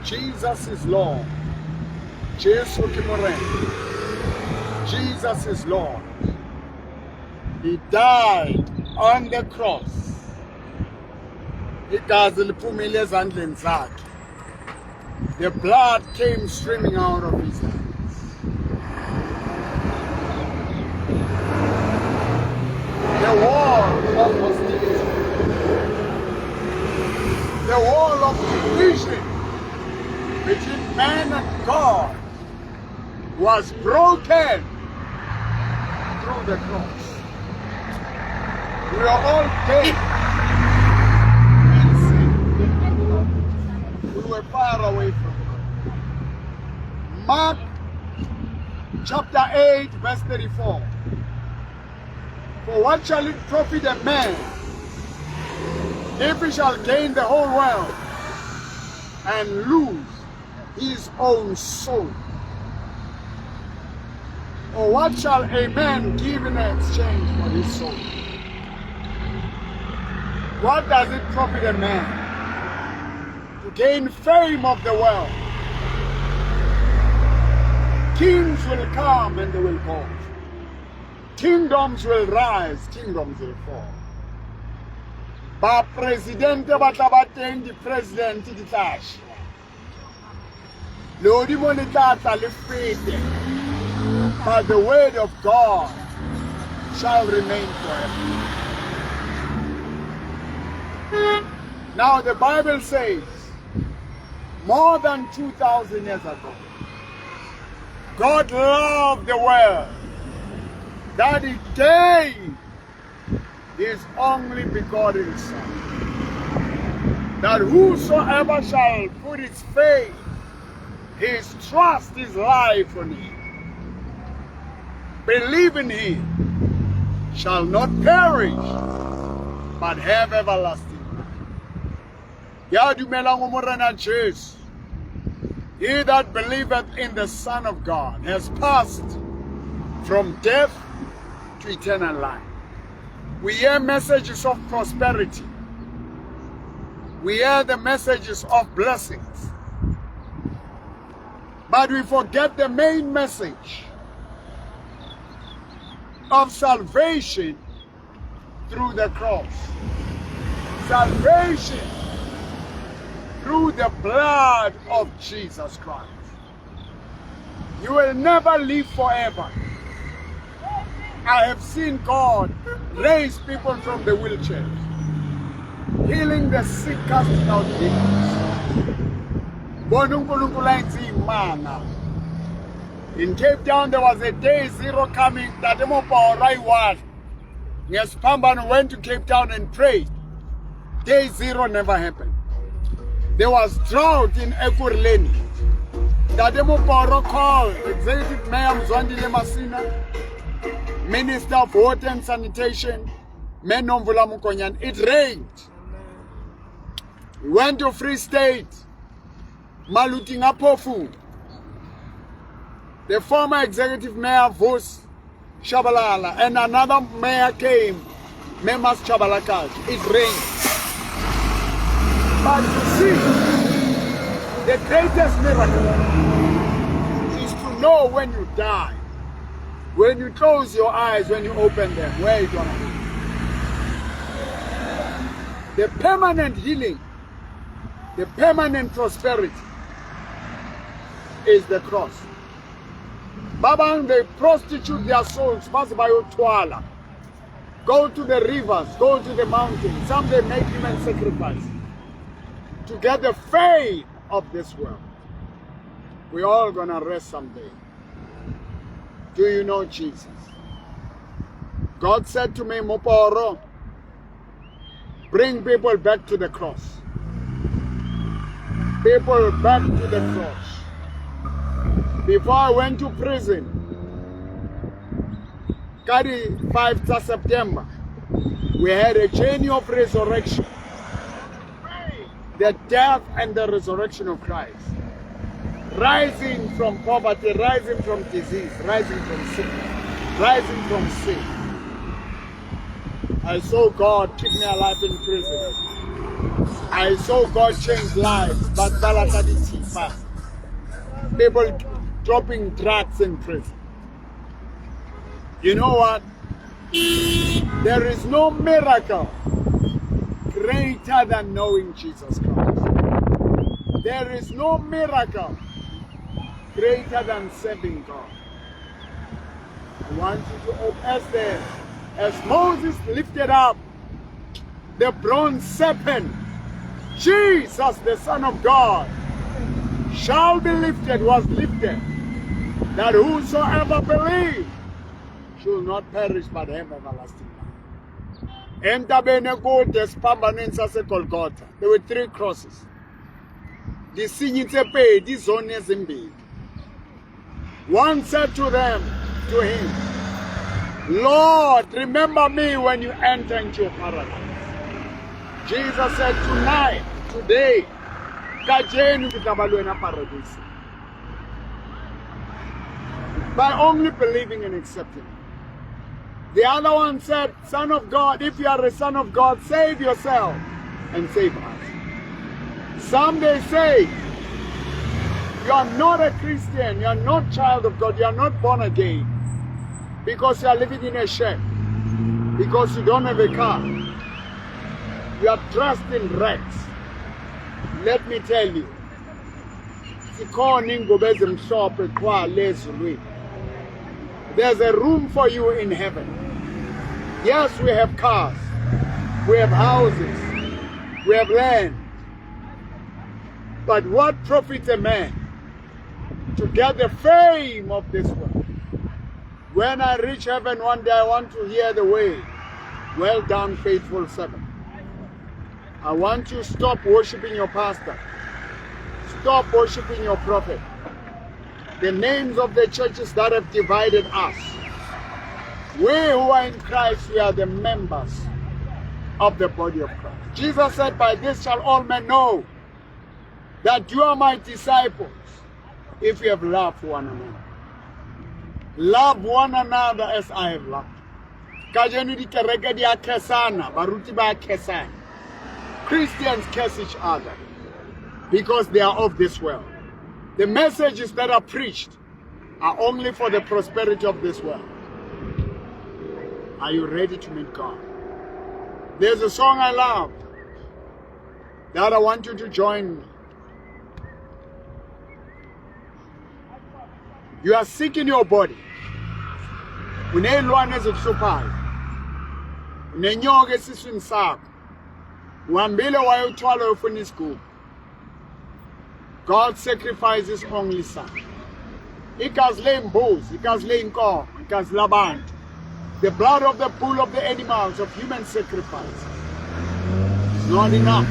Jesus is Lord. Jesus is Lord. He died on the cross. Igazi liphumile ezandleni zakhe. The blood came streaming out of his hands. The wall of hostility, the wall of division between man and God was broken through the cross. We are all dead in sin. We were far away from God. Mark chapter 8 verse 34. For what shall it profit a man if he shall gain the whole world and lose his own soul? Or what shall a man give in exchange for his soul? What does it profit a man to gain fame of the world? Kings will come and they will go. Kingdoms will rise, kingdoms will fall. Ba presidente ba tla ba teng di president di tla shwa. Lodi mo le tla tla le fete. But the word of God shall remain forever. Now the Bible says, more than 2,000 years ago, God loved the world that He gave His only begotten Son, that whosoever shall put his faith, his trust, his life on Him, believe in Him, shall not perish, but have everlasting life. Ya dumelang o morena Jesu. He that believeth in the Son of God has passed from death to eternal life. We hear messages of prosperity. We hear the messages of blessings. But we forget the main message of salvation through the cross. Salvation through the blood of Jesus Christ. You will never live forever. I have seen God raise people from the wheelchairs, healing the sick, casting out demons. In Cape Town, there was a day zero coming. Yes, Pamban went to Cape Town and prayed. Day zero never happened. There was drought in Ekurhuleni. Dademo Poro called Executive Mayor Mzwandile Masina, Minister of Water and Sanitation, Menomvula Mukonyan. It rained. We went to Free State, Malutinga Pofu. The former Executive Mayor Vos Shabalala and another mayor came, Memas Chabalakaj. It rained. But you see, the greatest miracle is to know when you die, when you close your eyes, when you open them, where you're going to be. The permanent healing, the permanent prosperity is the cross. Babang, they prostitute their souls, go to the rivers, go to the mountains. Some they make human sacrifice to get the fame of this world. We're all gonna rest someday. Do you know Jesus? God said to me, Moporo, bring people back to the cross. People back to the cross. Before I went to prison, 5th September, we had a journey of resurrection. The death and the resurrection of Christ. Rising from poverty, rising from disease, rising from sickness, rising from sin. I saw God keep me alive in prison. I saw God change lives, but Balakaditi. fast. People dropping drugs in prison. You know what? There is no miracle greater than knowing Jesus Christ. There is no miracle greater than serving God. I want you to open as Moses lifted up the bronze serpent, Jesus, the Son of God, shall be lifted, was lifted, that whosoever believes should not perish but have everlasting life. There were 3 crosses. One said to him, Lord, remember me when you enter into your paradise. Jesus said, tonight, today, by only believing and accepting. The other one said, Son of God, if you are a son of God, save yourself and save us. Some they say, you are not a Christian, you are not child of God, you are not born again because you are living in a shed, because you don't have a car, you are dressed in rags. Let me tell you, there's a room for you in heaven. Yes, we have cars, we have houses, we have land. But what profits a man to get the fame of this world? When I reach heaven one day, I want to hear the way, well done, faithful servant. I want you to stop worshiping your pastor. Stop worshiping your prophet. The names of the churches that have divided us. We who are in Christ, we are the members of the body of Christ. Jesus said, by this shall all men know that you are my disciples, if you have love for one another. Love one another as I have loved. Christians curse each other because they are of this world. The messages that are preached are only for the prosperity of this world. Are you ready to meet God? There's a song I love that I want you to join me. You are sick in your body. Uneyilwane ezikuhluphayo. Unenyoka esiswini sakho. Uhambile wayothwala ufuna isigubu. God sacrificed his only son. Igazi lembuzi, igazi leinkomo, igazi labantu. The blood of the bull, of the animals, of human sacrifice is not enough.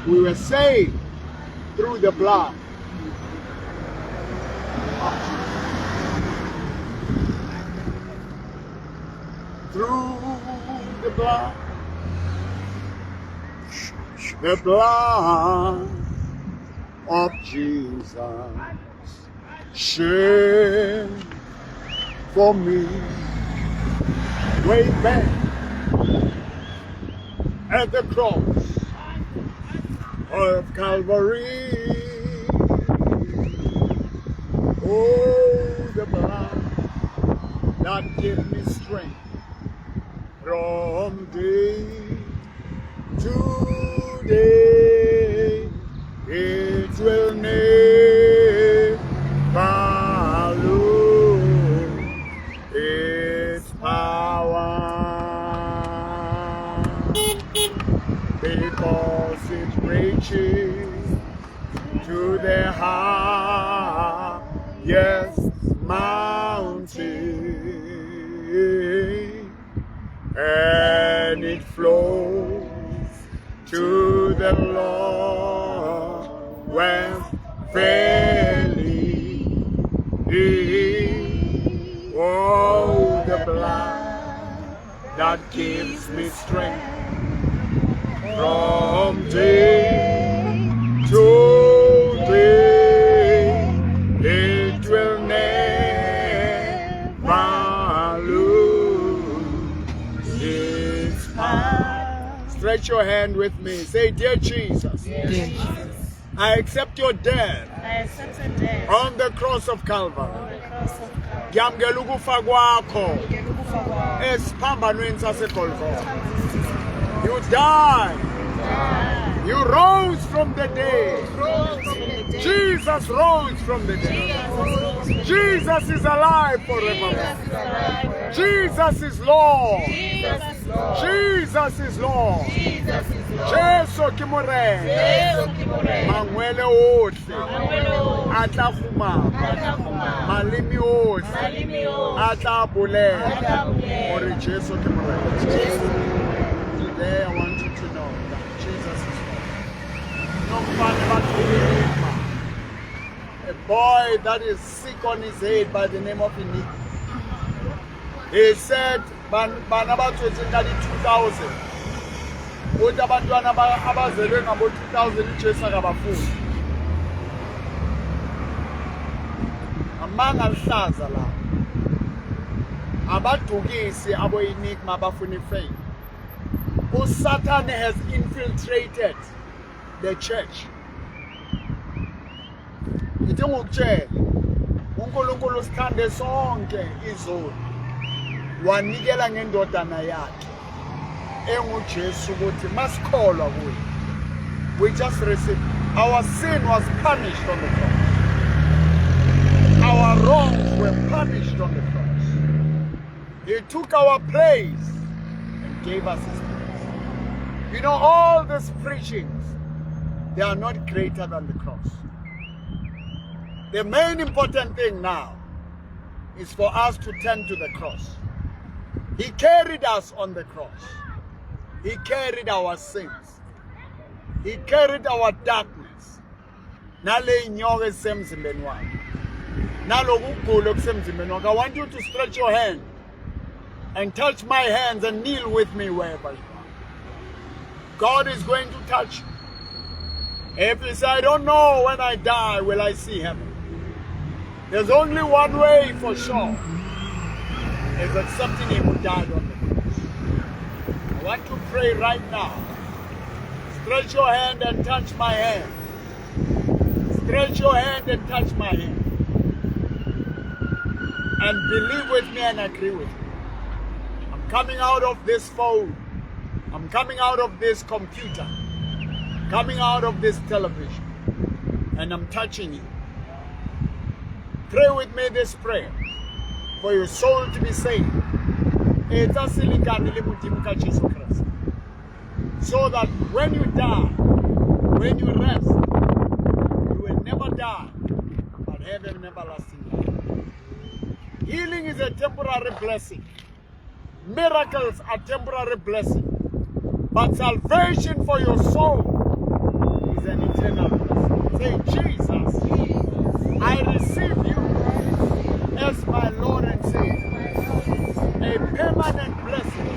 We were saved through the blood. Through the blood of Jesus shed for me way back at the cross of Calvary. Oh, the blood that gave me strength from day to day. It will never lose its power, because it reaches to the highest mountain, and it flows to the lowest valley. Oh, the blood that gives me strength from day to day. It will never lose its power. Stretch your hand with me. Say, dear Jesus, Dear Jesus, I accept your death I accept your death on the cross of Calvary. on the cross of Calvary. Ngiyamukela ukufa kwakho Ngiyamukela ukufa kwakho. esiphambanweni saseGolgotha. You died. You rose from the dead. Jesus rose from the dead. Jesus is alive forever. Jesus is Lord. Jesus is Lord. Jesu ke morena. Mangwele ohle. Atla fumama. Malimi ohle. Atla bolela. Ore Jesu ke morena. Today I want you to know that Jesus is Lord. No matter what you remember. A boy that is sick on his head by the name of Inique. He said, Banaba 2000. Uthi abantwana abazelwe ngabo 2000 uJesu akabafuni. Amanga alihlaza la. Abadukisi abo Inique mabafuna ifaith. Satan has infiltrated the church. Ngithe uNkulunkulu sithande sonke izolo wanikela ngendodana yakhe enguJesu ukuthi masikholwa kuye. We just received. Our sin was punished on the cross. Our wrongs were punished on the cross. He took our place and gave us his place. You know, all these preachings, they are not greater than the cross. The main important thing now is for us to turn to the cross. He carried us on the cross. He carried our sins. He carried our darkness. Nale inyoka esemzimbeni wakhe. Naloku ukugula okusemzimbeni wakhe. I want you to stretch your hand and touch my hands and kneel with me wherever you are. God is going to touch you. If you say, I don't know when I die, will I see heaven? There's only one way for sure. Is accepting him who died on the cross. I want to pray right now. Stretch your hand and touch my hand. Stretch your hand and touch my hand. And believe with me and agree with me. I'm coming out of this phone. I'm coming out of this computer, coming out of this television, and I'm touching you. Pray with me this prayer for your soul to be saved. So that when you die, when you rest, you will never die, but have an everlasting life. Healing is a temporary blessing. Miracles are temporary blessings. But salvation for your soul is an eternal blessing. Say, Jesus, I receive you as my Lord and Savior. A permanent blessing,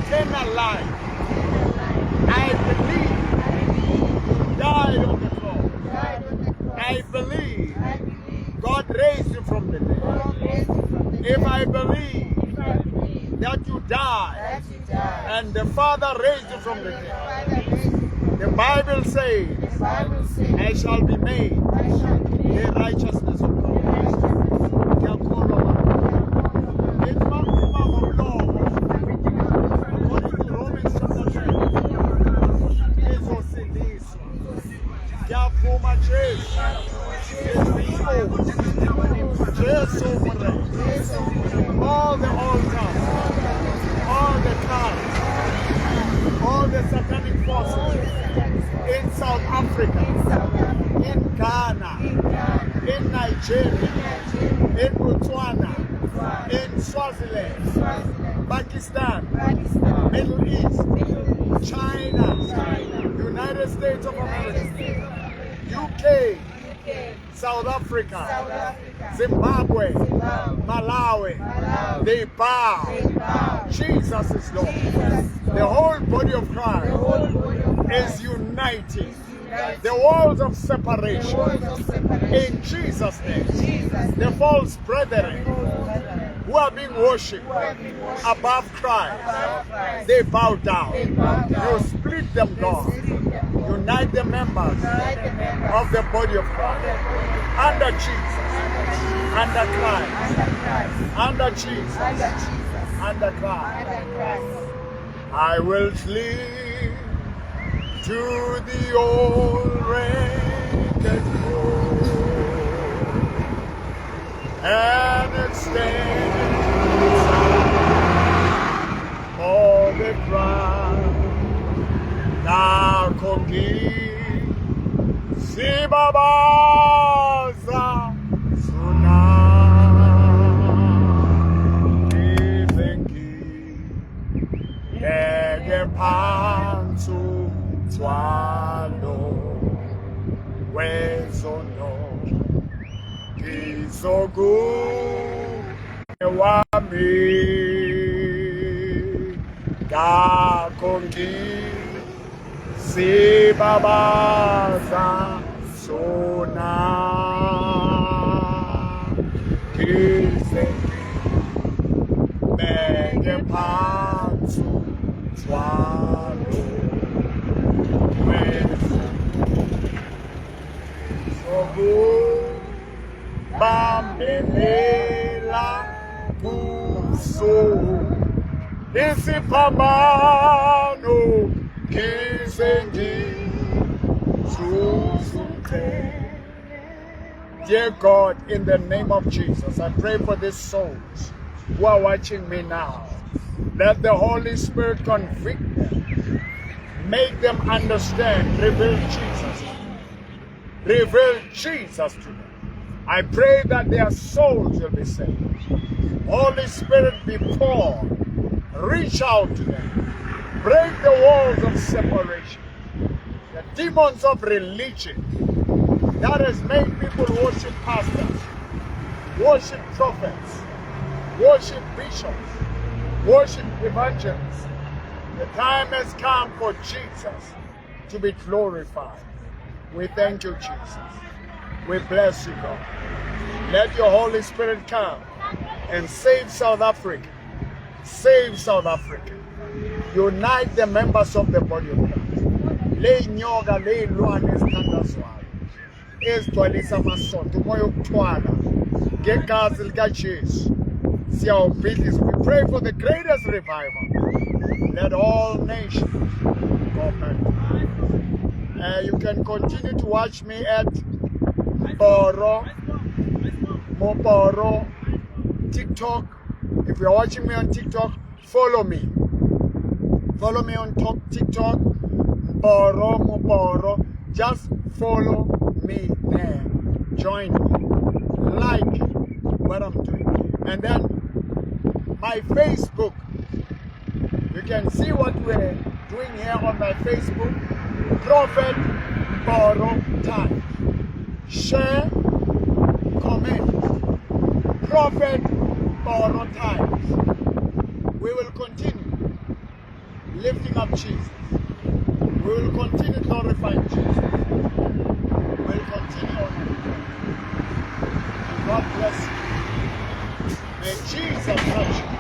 eternal life. I believe you died on the cross. I believe God raised you from the dead. If I believe that you died, and the Father raised you from the dead. The Bible says, I shall be made the righteousness of God. According to Romans chapter 10. All the altars, all the cars, all the satanic forces in South Africa, in Ghana, in Nigeria, in Botswana, in Swaziland, Pakistan, Middle East, China, United States of America, UK, South Africa, Zimbabwe, Malawi, they bow. Jesus is Lord. The whole body of Christ is united. The walls of separation in Jesus' name. The false brethren who are being worshipped above Christ, they bow down. You split them, God. You Unite the members Unite the members of the body of of Christ the body under Jesus, under Christ, under Christ, under Jesus, under Jesus, under Christ. under Christ. I will cling to the old ragged road and extend all the ground. Nakongi sibabaza suna izengi ege phansi twalo wezono izogu wami Nakongi sibabaza sona kizengi bege phansi twalo wezogu bambelela kuso isiphambano kizengi zuzumte. Dear God, in the name of Jesus, I pray for these souls who are watching me now. Let the Holy Spirit convict them, make them understand, reveal Jesus. Reveal Jesus to them. I pray that their souls will be saved. Holy Spirit, be poured. Reach out to them. Break the walls of separation. The demons of religion that has made people worship pastors, worship prophets, worship bishops, worship evangelists. The time has come for Jesus to be glorified. We thank you, Jesus. We bless you, God. Let your Holy Spirit come and save South Africa. Save South Africa. Unite the members of the body of Christ. Le nyoka le ilwane ezithandazwayo ezigcwalisa amasonto umoya wokuthwala ngegazi likaJesu siyawubhidliza. We pray for the greatest revival. Let all nations go back. You can continue to watch me at Moporo TikTok. If you're watching me on TikTok, follow me. Follow me on TikTok. Moporo. Just follow me there. Join me. Like what I'm doing. And then my Facebook. You can see what we're doing here on my Facebook. Prophet Boro Time. Share, comment. Prophet Boro Times. We will continue lifting up Jesus. We will continue glorifying Jesus. We will continue honoring God. God bless you. May Jesus touch you.